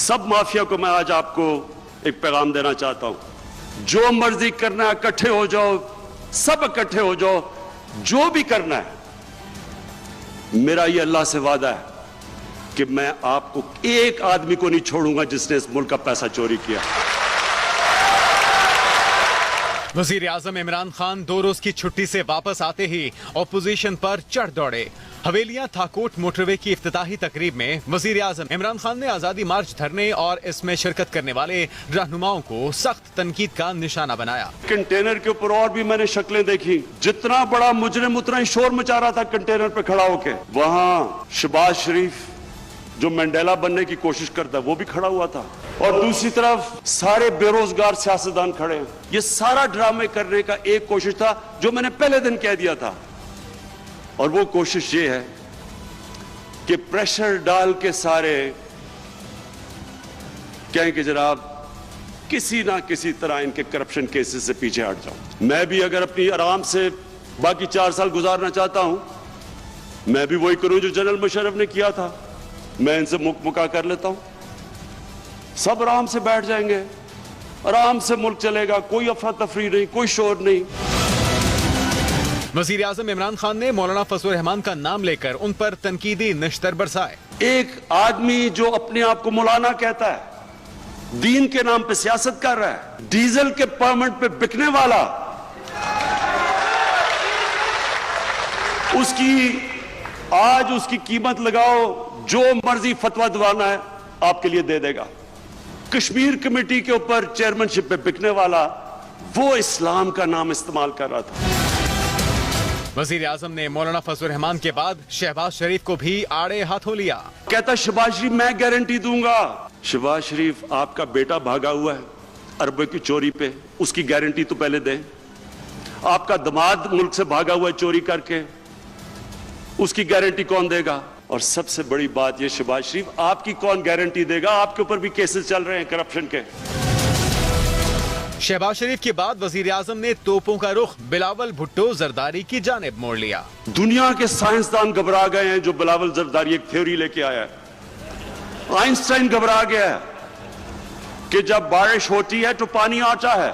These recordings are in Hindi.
सब माफिया को मैं आज आपको एक पैगाम देना चाहता हूं, जो मर्जी करना है इकट्ठे हो जाओ, सब इकट्ठे हो जाओ, जो भी करना है। मेरा ये अल्लाह से वादा है कि मैं आपको एक आदमी को नहीं छोड़ूंगा जिसने इस मुल्क का पैसा चोरी किया। वजीर आजम इमरान खान 2 रोज की छुट्टी से वापस आते ही ऑपोजिशन पर चढ़ दौड़े। हवेलियां थाकोट मोटरवे की इफ्तिताही तकरीब में वजीर आजम इमरान खान ने आजादी मार्च धरने और इसमें शिरकत करने वाले रहनुमाओं को सख्त तनकीद का निशाना बनाया। कंटेनर के ऊपर और भी मैंने शक्लें देखी, जितना बड़ा मुजरिम उतना ही शोर मचा रहा था कंटेनर पे खड़ा होके। वहां शहबाज शरीफ जो मंडेला बनने की कोशिश करता है वो भी खड़ा हुआ था, और दूसरी तरफ सारे बेरोजगार सियासतदान खड़े हैं। ये सारा ड्रामे करने का एक कोशिश था जो मैंने पहले दिन कह दिया था, और वो कोशिश ये है कि प्रेशर डाल के सारे कहें कि जनाब किसी ना किसी तरह इनके करप्शन केसेस से पीछे हट जाओ। मैं भी अगर अपनी आराम से बाकी 4 साल गुजारना चाहता हूं, मैं भी वही करूं जो जनरल मुशर्रफ ने किया था। मैं इनसे मुका कर लेता हूं, सब आराम से बैठ जाएंगे, आराम से मुल्क चलेगा, कोई अफरा तफरी नहीं, कोई शोर नहीं। वजीर आजम इमरान खान ने मौलाना फजलुर रहमान का नाम लेकर उन पर तनकीदी निश्तर बरसाए। एक आदमी जो अपने आप को मौलाना कहता है, दीन के नाम पे सियासत कर रहा है, डीजल के परमिट पे बिकने वाला, आज उसकी कीमत लगाओ, जो मर्जी फतवा दिवाना है आपके लिए दे देगा। कश्मीर कमेटी के ऊपर चेयरमैनशिप पे बिकने वाला, वो इस्लाम का नाम इस्तेमाल कर रहा था। वजीर आजम ने मौलाना फजलुर रहमान के बाद शहबाज शरीफ को भी आड़े हाथों लिया। कहता शहबाज शरीफ मैं गारंटी दूंगा। शहबाज शरीफ आपका बेटा भागा हुआ है अरबों की चोरी पे, उसकी गारंटी तो पहले दें। आपका दामाद मुल्क से भागा हुआ है चोरी करके, उसकी गारंटी कौन देगा? और सबसे बड़ी बात यह शहबाज शरीफ आपकी कौन गारंटी देगा? आपके ऊपर भी केसेस चल रहे हैं करप्शन के। शहबाज शरीफ के बाद वजीर आजम ने तोपों का रुख बिलावल भुट्टो जरदारी की जानिब मोड़ लिया। दुनिया के साइंसदान घबरा गए हैं जो बिलावल जरदारी एक थ्योरी लेके आया है। आइंस्टाइन घबरा गया है कि जब बारिश होती है तो पानी आता है,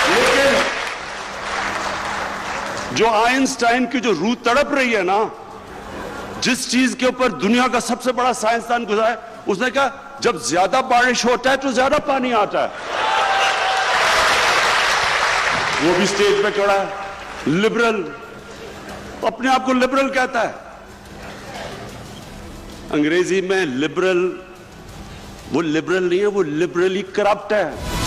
लेकिन जो आइंस्टाइन की जो रूह तड़प रही है ना, जिस चीज के ऊपर दुनिया का सबसे बड़ा साइंसदान गुजरा है, उसने कहा जब ज्यादा बारिश होता है तो ज्यादा पानी आता है। वो भी स्टेज पे खड़ा है, लिबरल, अपने आप को लिबरल कहता है। अंग्रेजी में लिबरल, वो लिबरल नहीं है, वो लिबरली करप्ट है।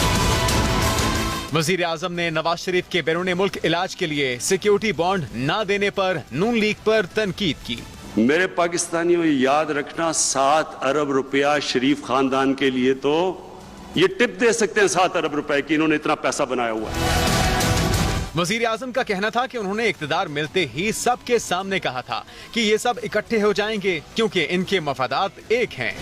वजीर आजम ने नवाज शरीफ के बैरून मुल्क इलाज के लिए सिक्योरिटी बॉन्ड न देने पर नून लीग पर तनकीद की। मेरे पाकिस्तानियों, याद रखना 7 अरब रुपया शरीफ खानदान के लिए तो ये टिप दे सकते हैं, 7 अरब रुपए की, इन्होंने इतना पैसा बनाया हुआ है। वजीर आजम का कहना था कि उन्होंने इक्तदार मिलते ही सबके सामने कहा था कि ये सब इकट्ठे हो जाएंगे क्योंकि इनके मफादात एक हैं।